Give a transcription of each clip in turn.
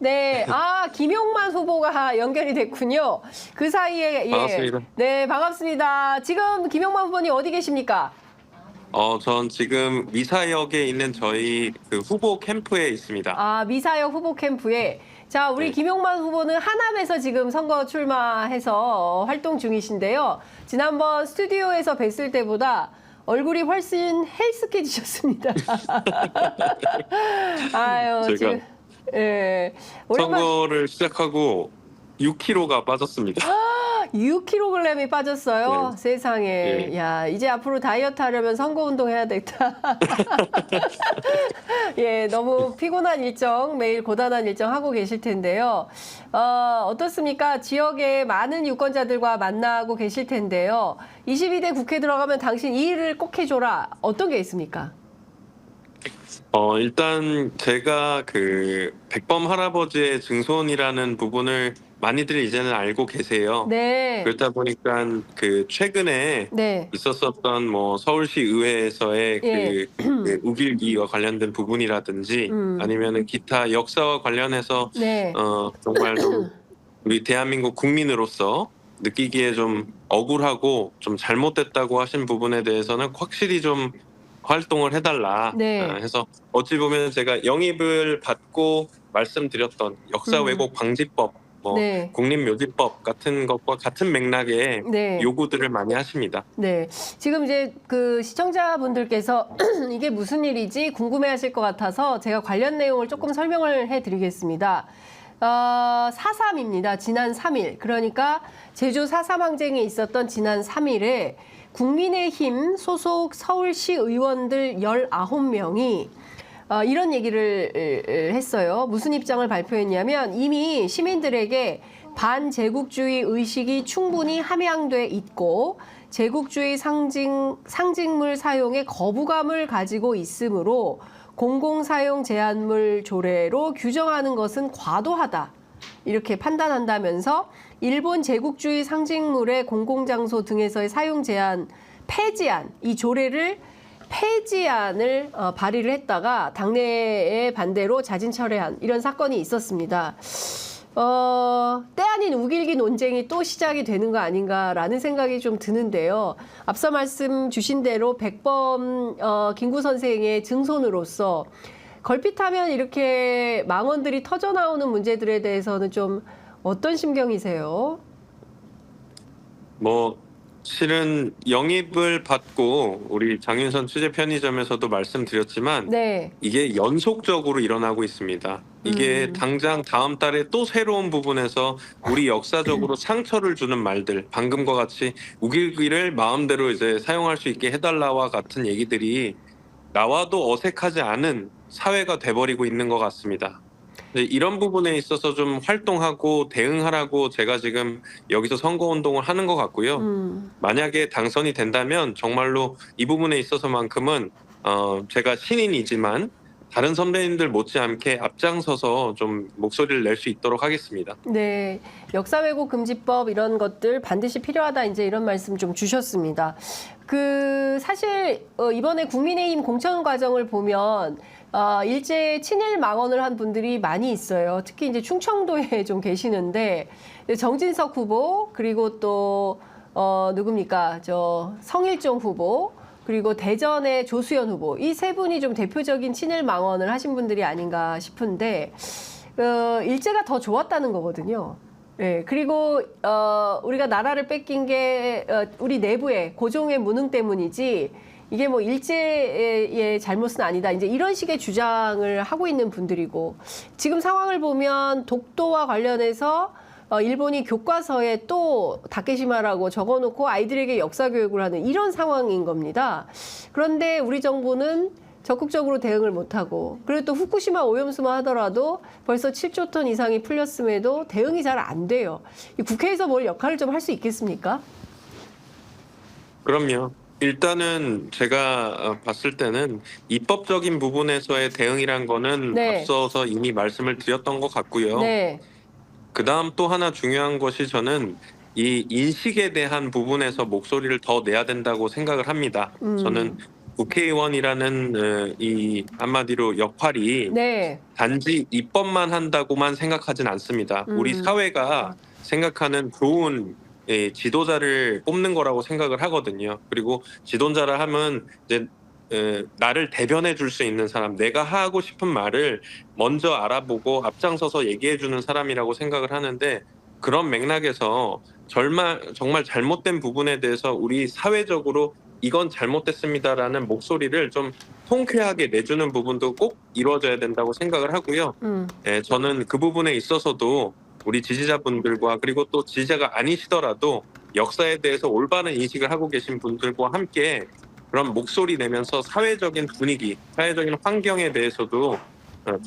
네, 김용만 후보가 연결이 됐군요. 그 사이에 반갑습니다. 네, 반갑습니다. 지금 김용만 후보님 어디 계십니까? 전 지금 미사역에 있는 저희 그 후보 캠프에 있습니다. 미사역 후보 캠프에. 자, 우리 네. 김용만 후보는 하남에서 지금 선거 출마해서 활동 중이신데요. 지난번 스튜디오에서 뵀을 때보다 얼굴이 훨씬 헬스케지셨습니다. 아유, 제가 지금, 예. 오랜만 선거를 시작하고 6kg가 빠졌습니다. 6kg이 빠졌어요. 네. 세상에. 네. 야, 이제 앞으로 다이어트 하려면 선거 운동 해야 되겠다. 예, 너무 피곤한 일정, 매일 고단한 일정 하고 계실 텐데요. 어떻습니까? 지역에 많은 유권자들과 만나고 계실 텐데요. 22대 국회 들어가면 당신 이 일을 꼭 해줘라. 어떤 게 있습니까? 일단 제가 그 백범 할아버지의 증손이라는 부분을 많이들 이제는 알고 계세요. 네. 그렇다 보니까 그 최근에 네. 있었었던 뭐 서울시 의회에서의 예. 그 우길기와 관련된 부분이라든지 아니면은 기타 역사와 관련해서 네. 정말 좀 우리 대한민국 국민으로서 느끼기에 좀 억울하고 좀 잘못됐다고 하신 부분에 대해서는 확실히 좀 활동을 해달라 네. 해서 어찌 보면 제가 영입을 받고 말씀드렸던 역사 왜곡 방지법, 뭐 네. 국립묘지법 같은 것과 같은 맥락의 네. 요구들을 많이 하십니다. 네. 지금 이제 그 시청자분들께서 이게 무슨 일이지 궁금해 하실 것 같아서 제가 관련 내용을 조금 설명을 해 드리겠습니다. 4.3입니다. 지난 3일. 그러니까 제주 4.3 항쟁이 있었던 지난 3일에 국민의힘 소속 서울시 의원들 19명이 이런 얘기를 했어요. 무슨 입장을 발표했냐면 이미 시민들에게 반제국주의 의식이 충분히 함양돼 있고 제국주의 상징물 사용에 거부감을 가지고 있으므로 공공사용 제한물 조례로 규정하는 것은 과도하다. 이렇게 판단한다면서 일본 제국주의 상징물의 공공장소 등에서의 사용 제한 폐지안, 이 조례를 폐지안을 발의를 했다가 당내의 반대로 자진 철회한 이런 사건이 있었습니다. 때 아닌 우길기 논쟁이 또 시작이 되는 거 아닌가라는 생각이 좀 드는데요. 앞서 말씀 주신 대로 백범 김구 선생의 증손으로서 걸핏하면 이렇게 망언들이 터져 나오는 문제들에 대해서는 좀 어떤 심경이세요? 뭐 실은 영입을 받고 우리 장윤선 취재 편의점에서도 말씀드렸지만 네. 이게 연속적으로 일어나고 있습니다. 이게 당장 다음 달에 또 새로운 부분에서 우리 역사적으로 상처를 주는 말들, 방금과 같이 우길기를 마음대로 이제 사용할 수 있게 해달라와 같은 얘기들이 나와도 어색하지 않은 사회가 돼버리고 있는 것 같습니다. 네, 이런 부분에 있어서 좀 활동하고 대응하라고 제가 지금 여기서 선거운동을 하는 것 같고요. 만약에 당선이 된다면 정말로 이 부분에 있어서만큼은 제가 신인이지만 다른 선배님들 못지않게 앞장서서 좀 목소리를 낼 수 있도록 하겠습니다. 네, 역사 왜곡 금지법 이런 것들 반드시 필요하다 이제 이런 말씀 좀 주셨습니다. 그 사실 이번에 국민의힘 공천 과정을 보면 일제 친일 망언을 한 분들이 많이 있어요. 특히 이제 충청도에 좀 계시는데 정진석 후보 그리고 또 누굽니까 저 성일종 후보. 그리고 대전의 조수연 후보 이 세 분이 좀 대표적인 친일 망언을 하신 분들이 아닌가 싶은데 일제가 더 좋았다는 거거든요. 네, 그리고 우리가 나라를 뺏긴 게 우리 내부의 고종의 무능 때문이지 이게 뭐 일제의 잘못은 아니다. 이제 이런 식의 주장을 하고 있는 분들이고 지금 상황을 보면 독도와 관련해서 일본이 교과서에 또 다케시마라고 적어놓고 아이들에게 역사 교육을 하는 이런 상황인 겁니다. 그런데 우리 정부는 적극적으로 대응을 못하고 그리고 또 후쿠시마 오염수만 하더라도 벌써 7조 톤 이상이 풀렸음에도 대응이 잘 안 돼요. 이 국회에서 뭘 역할을 좀 할 수 있겠습니까? 그럼요. 일단은 제가 봤을 때는 입법적인 부분에서의 대응이란 거는 네. 앞서서 이미 말씀을 드렸던 것 같고요. 네. 그다음 또 하나 중요한 것이 저는 이 인식에 대한 부분에서 목소리를 더 내야 된다고 생각을 합니다. 저는 국회의원이라는 이 한마디로 역할이 네. 단지 입법만 한다고만 생각하진 않습니다. 우리 사회가 생각하는 좋은 지도자를 뽑는 거라고 생각을 하거든요. 그리고 지도자라 하면 이제 나를 대변해 줄 수 있는 사람, 내가 하고 싶은 말을 먼저 알아보고 앞장서서 얘기해 주는 사람이라고 생각을 하는데, 그런 맥락에서 정말 잘못된 부분에 대해서 우리 사회적으로 이건 잘못됐습니다라는 목소리를 좀 통쾌하게 내주는 부분도 꼭 이루어져야 된다고 생각을 하고요. 저는 그 부분에 있어서도 우리 지지자분들과, 그리고 또 지지자가 아니시더라도 역사에 대해서 올바른 인식을 하고 계신 분들과 함께 그런 목소리 내면서 사회적인 분위기, 사회적인 환경에 대해서도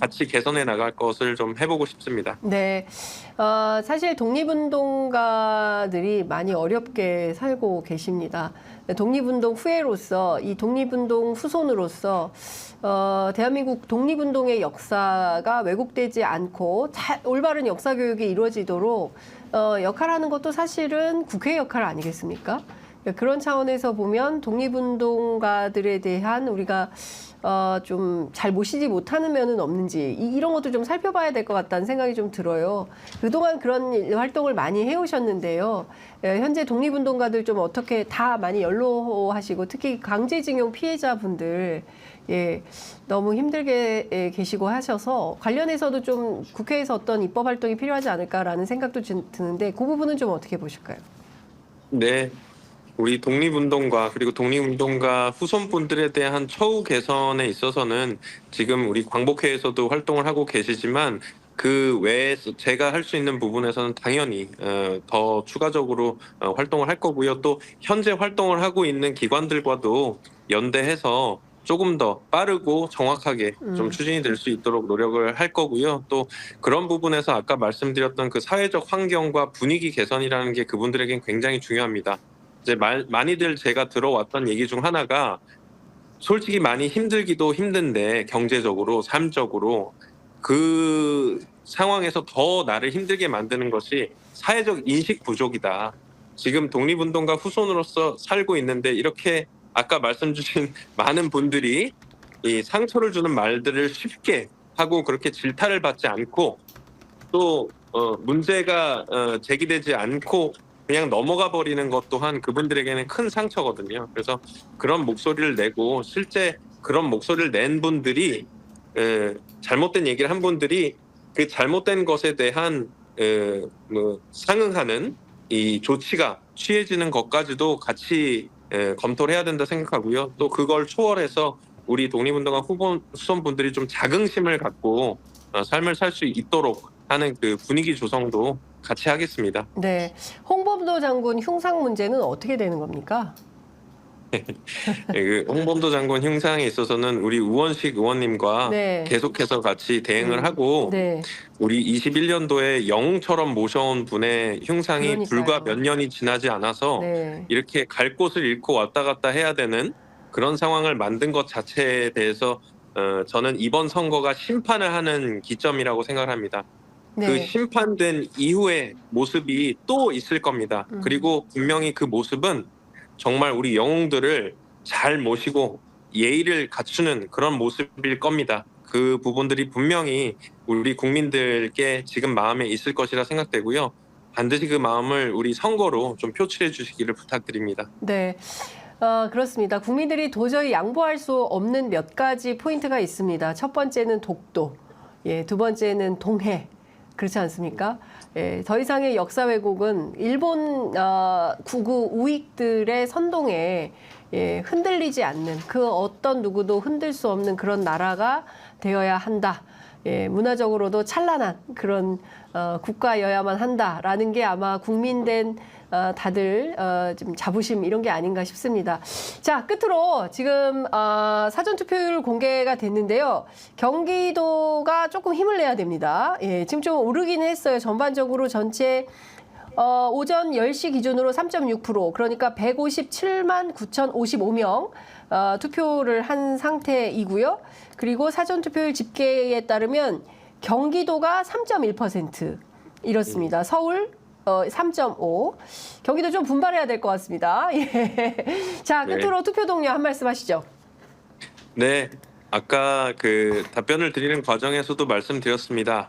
같이 개선해 나갈 것을 좀 해보고 싶습니다. 네. 사실 독립운동가들이 많이 어렵게 살고 계십니다. 독립운동 후예로서, 이 독립운동 후손으로서, 대한민국 독립운동의 역사가 왜곡되지 않고 올바른 역사 교육이 이루어지도록 역할하는 것도 사실은 국회의 역할 아니겠습니까? 그런 차원에서 보면 독립운동가들에 대한 우리가 좀 잘 모시지 못하는 면은 없는지 이런 것도 좀 살펴봐야 될 것 같다는 생각이 좀 들어요. 그동안 그런 활동을 많이 해오셨는데요. 현재 독립운동가들 좀 어떻게 다 많이 연로하시고 특히 강제징용 피해자분들 너무 힘들게 계시고 하셔서 관련해서도 좀 국회에서 어떤 입법 활동이 필요하지 않을까라는 생각도 드는데 그 부분은 좀 어떻게 보실까요? 네. 우리 독립운동가 그리고 독립운동가 후손분들에 대한 처우 개선에 있어서는 지금 우리 광복회에서도 활동을 하고 계시지만, 그 외에 제가 할 수 있는 부분에서는 당연히 더 추가적으로 활동을 할 거고요. 또 현재 활동을 하고 있는 기관들과도 연대해서 조금 더 빠르고 정확하게 좀 추진이 될 수 있도록 노력을 할 거고요. 또 그런 부분에서 아까 말씀드렸던 그 사회적 환경과 분위기 개선이라는 게 그분들에겐 굉장히 중요합니다. 이제 많이들 제가 들어왔던 얘기 중 하나가, 솔직히 많이 힘들기도 힘든데 경제적으로, 삶적으로 그 상황에서 더 나를 힘들게 만드는 것이 사회적 인식 부족이다. 지금 독립운동가 후손으로서 살고 있는데 이렇게 아까 말씀 주신 많은 분들이 이 상처를 주는 말들을 쉽게 하고 그렇게 질타를 받지 않고 또 문제가 제기되지 않고 그냥 넘어가 버리는 것 또한 그분들에게는 큰 상처거든요. 그래서 그런 목소리를 내고, 실제 그런 목소리를 낸 분들이 잘못된 얘기를 한 분들이 그 잘못된 것에 대한 상응하는 이 조치가 취해지는 것까지도 같이 검토를 해야 된다 생각하고요. 또 그걸 초월해서 우리 독립운동가 후손분들이 좀 자긍심을 갖고 삶을 살 수 있도록 하는 그 분위기 조성도 같이 하겠습니다. 네. 홍범도 장군 흉상 문제는 어떻게 되는 겁니까? 그 홍범도 장군 흉상에 있어서는 우리 우원식 의원님과 네. 계속해서 같이 대응을 하고, 네. 우리 21년도에 영웅처럼 모셔온 분의 흉상이 그러니까요. 불과 몇 년이 지나지 않아서 네. 이렇게 갈 곳을 잃고 왔다 갔다 해야 되는 그런 상황을 만든 것 자체에 대해서 저는 이번 선거가 심판을 하는 기점이라고 생각합니다. 그 네. 심판된 이후의 모습이 또 있을 겁니다. 그리고 분명히 그 모습은 정말 우리 영웅들을 잘 모시고 예의를 갖추는 그런 모습일 겁니다. 그 부분들이 분명히 우리 국민들께 지금 마음에 있을 것이라 생각되고요. 반드시 그 마음을 우리 선거로 좀 표출해 주시기를 부탁드립니다. 네. 그렇습니다. 국민들이 도저히 양보할 수 없는 몇 가지 포인트가 있습니다. 첫 번째는 독도, 두 번째는 동해. 그렇지 않습니까? 더 이상의 역사 왜곡은 일본 구구 우익들의 선동에 흔들리지 않는, 그 어떤 누구도 흔들 수 없는 그런 나라가 되어야 한다. 문화적으로도 찬란한 그런 국가여야만 한다라는 게 아마 국민된 다들 좀 자부심 이런 게 아닌가 싶습니다. 자, 끝으로 지금 사전투표율 공개가 됐는데요. 경기도가 조금 힘을 내야 됩니다. 지금 좀 오르긴 했어요. 전반적으로 전체 오전 10시 기준으로 3.6%, 그러니까 157만 9,055명 투표를 한 상태이고요. 그리고 사전투표율 집계에 따르면 경기도가 3.1% 이렇습니다. 서울 3.5. 경기도 좀 분발해야 될 것 같습니다. 자, 끝으로 투표 동료 한 말씀 하시죠. 네, 아까 그 답변을 드리는 과정에서도 말씀드렸습니다.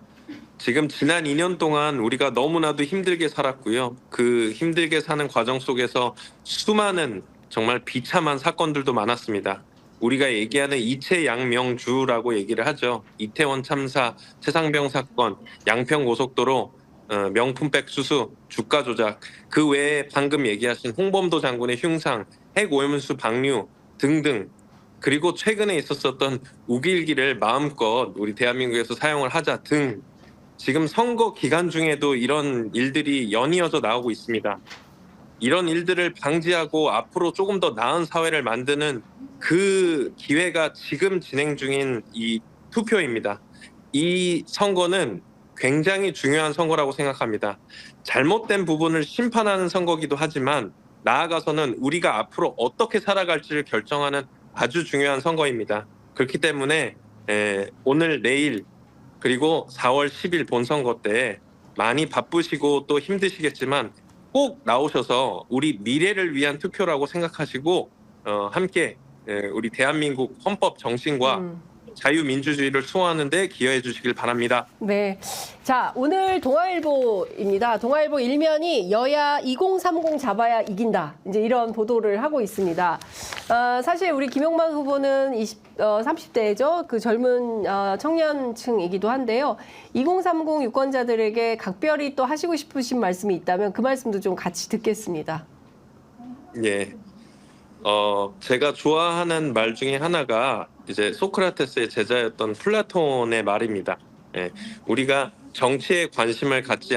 지금 지난 2년 동안 우리가 너무나도 힘들게 살았고요. 그 힘들게 사는 과정 속에서 수많은 정말 비참한 사건들도 많았습니다. 우리가 얘기하는 이채양명주라고 얘기를 하죠. 이태원 참사, 최상병 사건, 양평고속도로, 명품백 수수, 주가 조작, 그 외에 방금 얘기하신 홍범도 장군의 흉상, 핵오염수 방류 등등, 그리고 최근에 있었었던 우길기를 마음껏 우리 대한민국에서 사용을 하자 등, 지금 선거 기간 중에도 이런 일들이 연이어서 나오고 있습니다. 이런 일들을 방지하고 앞으로 조금 더 나은 사회를 만드는 그 기회가 지금 진행 중인 이 투표입니다. 이 선거는 굉장히 중요한 선거라고 생각합니다. 잘못된 부분을 심판하는 선거기도 하지만 나아가서는 우리가 앞으로 어떻게 살아갈지를 결정하는 아주 중요한 선거입니다. 그렇기 때문에 오늘, 내일, 그리고 4월 10일 본선거 때 많이 바쁘시고 또 힘드시겠지만 꼭 나오셔서 우리 미래를 위한 투표라고 생각하시고 함께 우리 대한민국 헌법 정신과 자유민주주의를 수호하는 데 기여해 주시길 바랍니다. 네. 자, 오늘 동아일보입니다. 동아일보 일면이 여야 2030 잡아야 이긴다. 이제 이런 보도를 하고 있습니다. 사실 우리 김용만 후보는 30대죠. 그 젊은 청년층이기도 한데요. 2030 유권자들에게 각별히 또 하시고 싶으신 말씀이 있다면 그 말씀도 좀 같이 듣겠습니다. 예. 제가 좋아하는 말 중에 하나가 이제 소크라테스의 제자였던 플라톤의 말입니다. 예, 우리가 정치에 관심을 갖지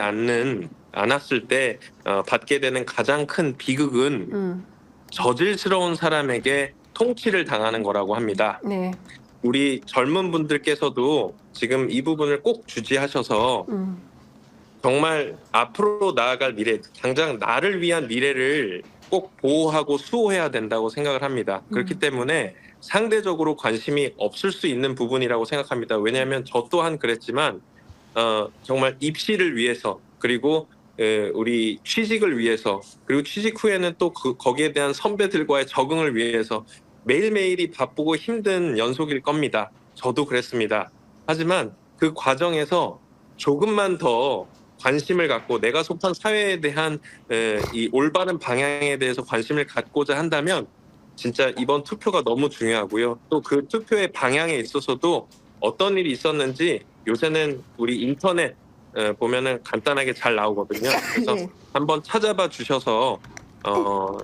않았을 때 받게 되는 가장 큰 비극은 저질스러운 사람에게 통치를 당하는 거라고 합니다. 네. 우리 젊은 분들께서도 지금 이 부분을 꼭 주지하셔서 정말 앞으로 나아갈 미래, 당장 나를 위한 미래를 꼭 보호하고 수호해야 된다고 생각을 합니다. 그렇기 때문에 상대적으로 관심이 없을 수 있는 부분이라고 생각합니다. 왜냐하면 저 또한 그랬지만 정말 입시를 위해서, 그리고 우리 취직을 위해서, 그리고 취직 후에는 또 거기에 대한 선배들과의 적응을 위해서 매일매일이 바쁘고 힘든 연속일 겁니다. 저도 그랬습니다. 하지만 그 과정에서 조금만 더 관심을 갖고 내가 속한 사회에 대한 이 올바른 방향에 대해서 관심을 갖고자 한다면 진짜 이번 투표가 너무 중요하고요. 또 그 투표의 방향에 있어서도 어떤 일이 있었는지 요새는 우리 인터넷 보면은 간단하게 잘 나오거든요. 그래서 네. 한번 찾아봐 주셔서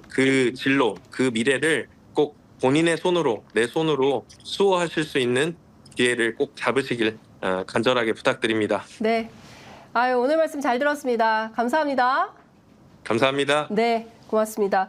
그 진로, 그 미래를 꼭 본인의 손으로, 내 손으로 수호하실 수 있는 기회를 꼭 잡으시길 간절하게 부탁드립니다. 네. 아유, 오늘 말씀 잘 들었습니다. 감사합니다. 감사합니다. 네, 고맙습니다.